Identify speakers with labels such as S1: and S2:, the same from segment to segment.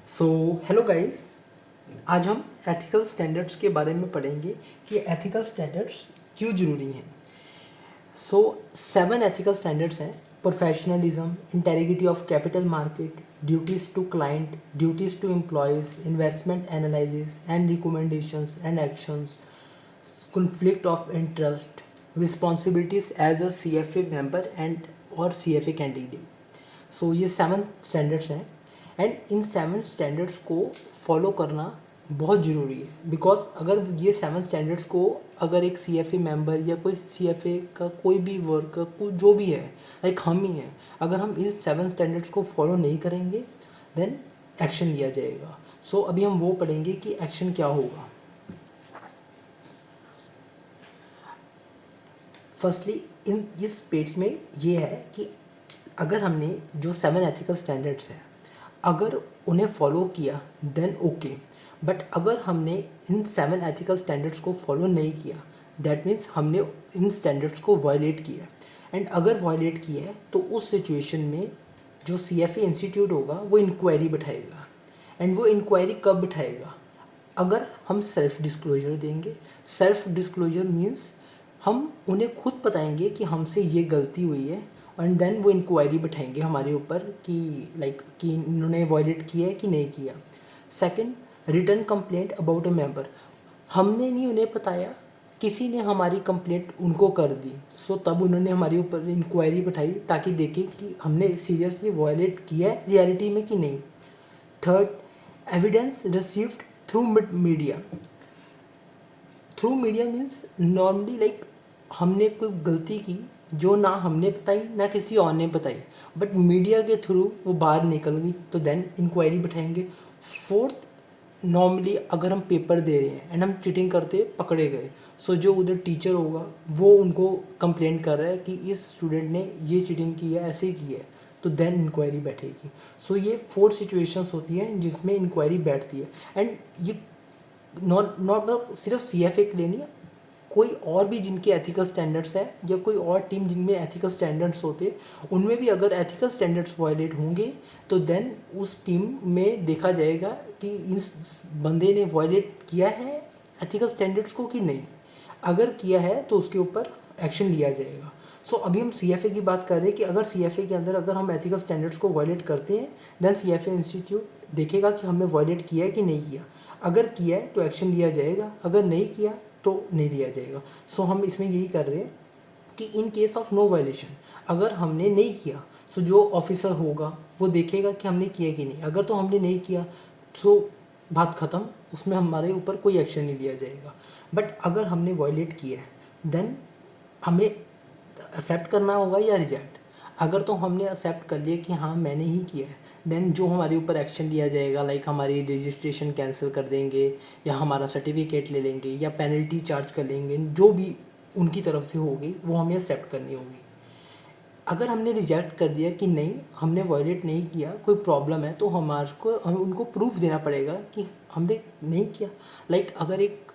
S1: So hello guys, आज हम ethical standards के बारे में पढ़ेंगे कि एथिकल स्टैंडर्ड्स क्यों ज़रूरी हैं। सो 7 एथिकल स्टैंडर्ड्स हैं: professionalism, integrity of capital market, duties to client, duties to employees, investment analysis and recommendations and actions, conflict of interest, responsibilities as a CFA member and और CFA candidate। सो ये 7 standards हैं and in 7 standards को follow करना बहुत ज़रूरी है। Because अगर ये 7 स्टैंडर्ड्स को अगर एक CFA मेंबर या कोई CFA का कोई भी वर्क जो भी है, लाइक हम ही हैं, अगर हम इस 7 स्टैंडर्ड्स को फॉलो नहीं करेंगे देन एक्शन लिया जाएगा। सो अभी हम वो पढ़ेंगे कि एक्शन क्या होगा। फर्स्टली इस पेज में ये है कि अगर हमने जो 7 एथिकल स्टैंडर्ड्स हैं अगर उन्हें फॉलो किया देन ओके, बट अगर हमने इन 7 एथिकल स्टैंडर्ड्स को फॉलो नहीं किया दैट मीन्स हमने इन स्टैंडर्ड्स को वायलेट किया। एंड अगर वायलेट किया है तो उस सिचुएशन में जो CFA इंस्टीट्यूट होगा वो इंक्वायरी बैठाएगा। एंड वो इंक्वायरी कब बैठाएगा? अगर हम सेल्फ डिस्क्लोजर देंगे। सेल्फ डिस्क्लोजर मीन्स हम उन्हें खुद बताएंगे कि हमसे ये गलती हुई है एंड देन वो इंक्वायरी बैठाएंगे हमारे ऊपर कि कि इन्होंने वॉयलेट किया है कि नहीं किया। Second, return complaint about a member. हमने नहीं उन्हें बताया, किसी ने हमारी कंप्लेंट उनको कर दी, सो तब उन्होंने हमारे ऊपर इंक्वायरी बैठाई ताकि देखें कि हमने सीरियसली वॉयलेट किया है रियलिटी में कि नहीं। Third, evidence received through media. Through media means normally हमने कोई गलती की जो ना हमने बताई ना किसी और ने बताई, बट मीडिया के थ्रू वो बाहर निकल गई तो देन इंक्वायरी बैठाएंगे। फोर्थ, नॉर्मली अगर हम पेपर दे रहे हैं एंड हम चीटिंग करते पकड़े गए, सो जो उधर टीचर होगा वो उनको कंप्लेंट कर रहा है कि इस स्टूडेंट ने ये चीटिंग की है, ऐसे ही की है, तो देन इंक्वायरी बैठेगी। सो ये 4 सिचुएशंस होती हैं जिसमें इंक्वायरी बैठती है। एंड ये नॉट नॉट सिर्फ CFA के लिए नहीं, कोई और भी जिनके एथिकल स्टैंडर्ड्स है या कोई और टीम जिनमें एथिकल स्टैंडर्ड्स होते उनमें भी अगर एथिकल स्टैंडर्ड्स वायलेट होंगे तो देन उस टीम में देखा जाएगा कि इस बंदे ने वायलेट किया है एथिकल स्टैंडर्ड्स को कि नहीं। अगर किया है तो उसके ऊपर एक्शन लिया जाएगा। सो अभी हम CFA की बात कर रहे हैं कि अगर CFA के अंदर अगर हम एथिकल स्टैंडर्ड्स को वायलेट करते हैं देन CFA इंस्टीट्यूट देखेगा कि हमने वायलेट किया है कि नहीं किया। अगर किया है तो एक्शन लिया जाएगा, अगर नहीं किया तो नहीं लिया जाएगा। सो हम इसमें यही कर रहे हैं कि in case of no violation, अगर हमने नहीं किया सो जो ऑफिसर होगा वो देखेगा कि हमने किया कि नहीं। अगर तो हमने नहीं किया तो बात ख़त्म, उसमें हमारे ऊपर कोई एक्शन नहीं लिया जाएगा। बट अगर हमने वायलेट किया है देन हमें एक्सेप्ट करना होगा या रिजेक्ट। अगर तो हमने एक्सेप्ट कर लिया कि हाँ मैंने ही किया है देन जो हमारे ऊपर एक्शन लिया जाएगा लाइक हमारी रजिस्ट्रेशन कैंसिल कर देंगे या हमारा सर्टिफिकेट ले लेंगे या पेनल्टी चार्ज कर लेंगे, जो भी उनकी तरफ से होगी वो हमें एक्सेप्ट करनी होगी। अगर हमने रिजेक्ट कर दिया कि नहीं हमने वायलेट नहीं किया, कोई प्रॉब्लम है, तो हमें उनको प्रूफ देना पड़ेगा कि हमने नहीं किया। अगर एक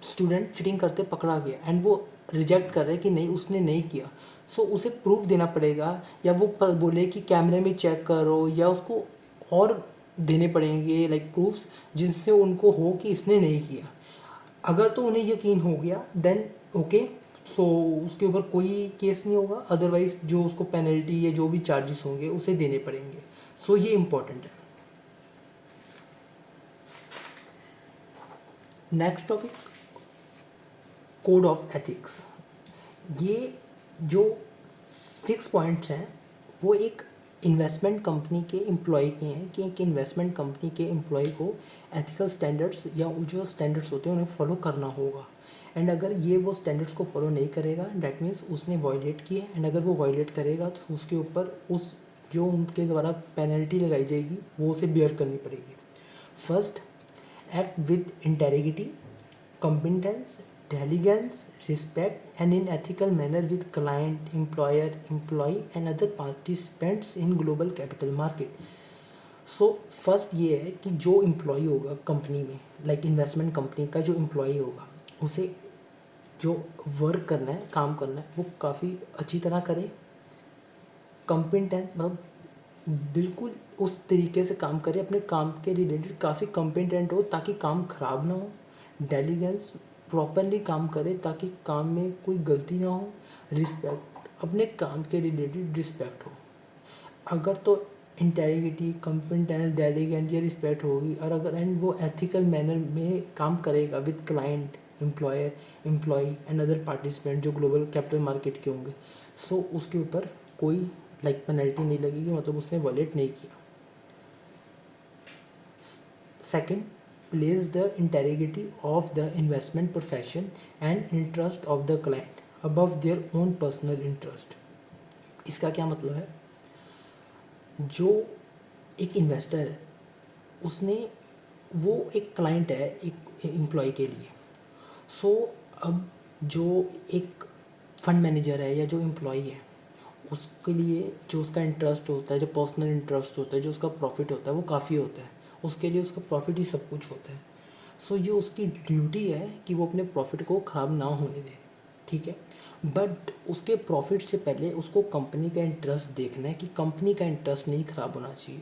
S1: स्टूडेंट चीटिंग करते पकड़ा गया एंड वो रिजेक्ट कर रहे कि नहीं उसने नहीं किया, सो उसे प्रूफ देना पड़ेगा या वो बोले कि कैमरे में चेक करो या उसको और देने पड़ेंगे प्रूफ्स जिनसे उनको हो कि इसने नहीं किया। अगर तो उन्हें यकीन हो गया देन ओके, सो उसके ऊपर कोई केस नहीं होगा, अदरवाइज जो उसको पेनल्टी या जो भी चार्जेस होंगे उसे देने पड़ेंगे। सो ये इम्पोर्टेंट है। Next topic, code of ethics. ये जो 6 पॉइंट्स हैं वो एक इन्वेस्टमेंट कंपनी के एम्प्लॉय के हैं कि एक इन्वेस्टमेंट कंपनी के एम्प्लॉय को एथिकल स्टैंडर्ड्स या जो स्टैंडर्ड्स होते हैं उन्हें फॉलो करना होगा। एंड अगर ये वो स्टैंडर्ड्स को फॉलो नहीं करेगा डैट मीन्स उसने वायलेट किया। एंड अगर वो वायलेट करेगा तो उसके ऊपर उस जो उनके द्वारा पेनल्टी लगाई जाएगी वो उसे बियर करनी पड़ेगी। First, act with integrity, competence, diligence, respect, and in ethical manner with client, employer, employee, and other participants in global capital market. So first ये है कि जो एम्प्लॉय होगा कंपनी में इन्वेस्टमेंट कंपनी का जो एम्प्लॉय होगा उसे जो वर्क करना है, काम करना है, वो काफ़ी अच्छी तरह करे। कॉम्पिटेंस मतलब बिल्कुल उस तरीके से काम करे, अपने काम के रिलेटेड काफ़ी कॉम्पिटेंट हो ताकि काम ख़राब ना हो, डेलीगेंस प्रॉपरली काम करे ताकि काम में कोई गलती ना हो, रिस्पेक्ट अपने काम के रिलेटेड रिस्पेक्ट हो। अगर तो इंटेग्रिटी, कॉम्पिटेंस, डेलीगेंस या रिस्पेक्ट होगी, और अगर एंड वो एथिकल मैनर में काम करेगा with client, employer, employee and other participant जो ग्लोबल कैपिटल मार्केट के होंगे, सो उसके ऊपर कोई पेनल्टी नहीं लगेगी, मतलब उसने वॉलेट नहीं किया। Second, place the integrity of the investment profession and interest of the client above their own personal interest. इसका क्या मतलब है? जो एक इन्वेस्टर है, उसने वो एक क्लाइंट है एक एम्प्लॉय के लिए। सो अब जो एक फंड मैनेजर है या जो एम्प्लॉय है, उसके लिए जो उसका इंटरेस्ट होता है, जो पर्सनल इंटरेस्ट होता है, जो उसका प्रॉफिट होता है, वो काफ़ी होता है। उसके लिए उसका प्रॉफिट ही सब कुछ होता है। सो ये उसकी ड्यूटी है कि वो अपने प्रॉफिट को ख़राब ना होने दे, ठीक है। बट उसके प्रॉफिट से पहले उसको कंपनी का इंटरेस्ट देखना है कि कंपनी का इंटरेस्ट नहीं ख़राब होना चाहिए।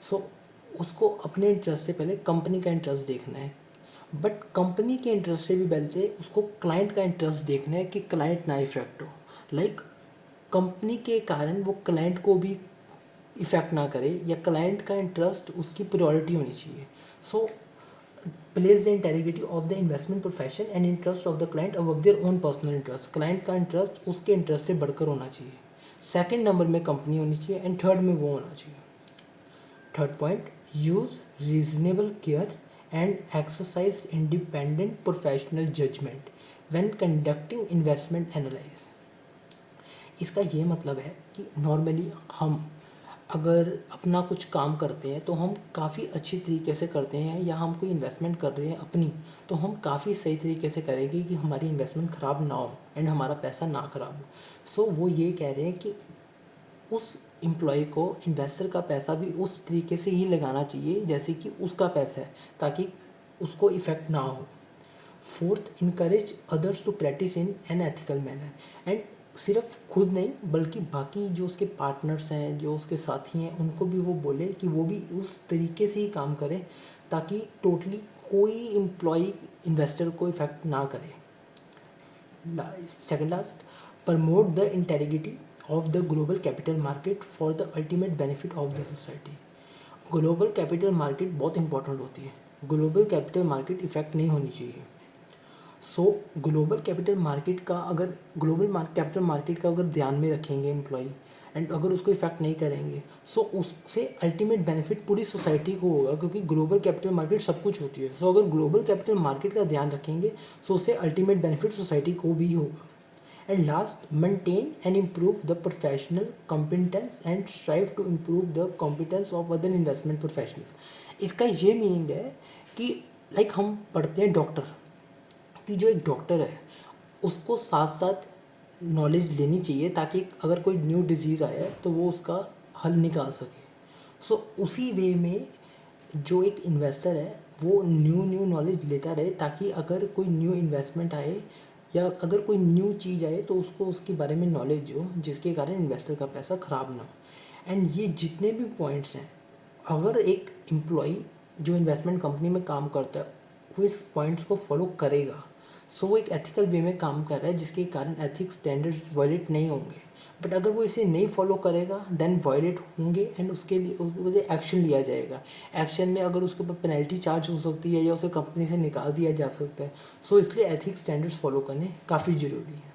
S1: सो उसको अपने इंटरेस्ट से पहले कंपनी का इंटरेस्ट देखना है, बट कंपनी के इंटरेस्ट से भी पहले उसको क्लाइंट का इंटरेस्ट देखना है कि क्लाइंट ना इफेक्ट हो। कंपनी के कारण वो क्लाइंट को भी इफ़ेक्ट ना करे, या क्लाइंट का इंटरेस्ट उसकी प्रायोरिटी होनी चाहिए। So place the integrity of the investment profession and interest of the client above their own personal interest. Client का इंटरेस्ट उसके इंटरेस्ट से बढ़कर होना चाहिए। सेकंड नंबर में कंपनी होनी चाहिए एंड थर्ड में वो होना चाहिए। Third point, use reasonable care and exercise independent professional judgement when conducting investment analyse. इसका ये मतलब है कि नॉर्मली हम अगर अपना कुछ काम करते हैं तो हम काफ़ी अच्छी तरीके से करते हैं, या हम कोई इन्वेस्टमेंट कर रहे हैं अपनी, तो हम काफ़ी सही तरीके से करेंगे कि हमारी इन्वेस्टमेंट ख़राब ना हो एंड हमारा पैसा ना ख़राब हो। सो वो ये कह रहे हैं कि उस एम्प्लॉय को इन्वेस्टर का पैसा भी उस तरीके से ही लगाना चाहिए जैसे कि उसका पैसा है, ताकि उसको इफ़ेक्ट ना हो। Fourth, encourage others to practise in an ethical manner. And सिर्फ खुद नहीं बल्कि बाकी जो उसके पार्टनर्स हैं, जो उसके साथी हैं, उनको भी वो बोले कि वो भी उस तरीके से ही काम करें ताकि टोटली कोई एम्प्लॉय इन्वेस्टर को इफेक्ट ना करे। Second last, promote the integrity of the global capital market for the ultimate benefit of the society. Global capital market बहुत इंपॉर्टेंट होती है। ग्लोबल कैपिटल मार्केट इफेक्ट नहीं होनी चाहिए। सो ग्लोबल कैपिटल मार्केट का अगर कैपिटल मार्केट का अगर ध्यान में रखेंगे एम्प्लॉय, एंड अगर उसको इफेक्ट नहीं करेंगे, सो उससे अल्टीमेट बेनिफिट पूरी सोसाइटी को होगा, क्योंकि ग्लोबल कैपिटल मार्केट सब कुछ होती है। सो अगर ग्लोबल कैपिटल मार्केट का ध्यान रखेंगे, सो उससे अल्टीमेट बेनिफिट सोसाइटी को भी होगा। And last, maintain and improve the professional competence and strive to improve the competence of other investment professional. इसका ये मीनिंग है कि हम पढ़ते हैं डॉक्टर, कि जो एक डॉक्टर है उसको साथ साथ नॉलेज लेनी चाहिए ताकि अगर कोई न्यू डिजीज़ आया तो वो उसका हल निकाल सके। सो उसी वे में जो एक इन्वेस्टर है वो न्यू नॉलेज लेता रहे, ताकि अगर कोई न्यू इन्वेस्टमेंट आए या अगर कोई न्यू चीज़ आए तो उसको उसके बारे में नॉलेज हो, जिसके कारण इन्वेस्टर का पैसा ख़राब ना हो। एंड ये जितने भी पॉइंट्स हैं, अगर एक एम्प्लॉय जो इन्वेस्टमेंट कंपनी में काम करता है वो इस पॉइंट्स को फॉलो करेगा, सो वो एक एथिकल वे में काम कर रहा है, जिसके कारण एथिक्स स्टैंडर्ड्स वायलेट नहीं होंगे। बट अगर वो इसे नहीं फॉलो करेगा देन वायलेट होंगे, एंड उसके लिए उसके वजह एक्शन लिया जाएगा। एक्शन में अगर उसके ऊपर पेनल्टी चार्ज हो सकती है या उसे कंपनी से निकाल दिया जा सकता है। सो इसलिए एथिक्स स्टैंडर्ड्स फॉलो करने काफ़ी ज़रूरी है।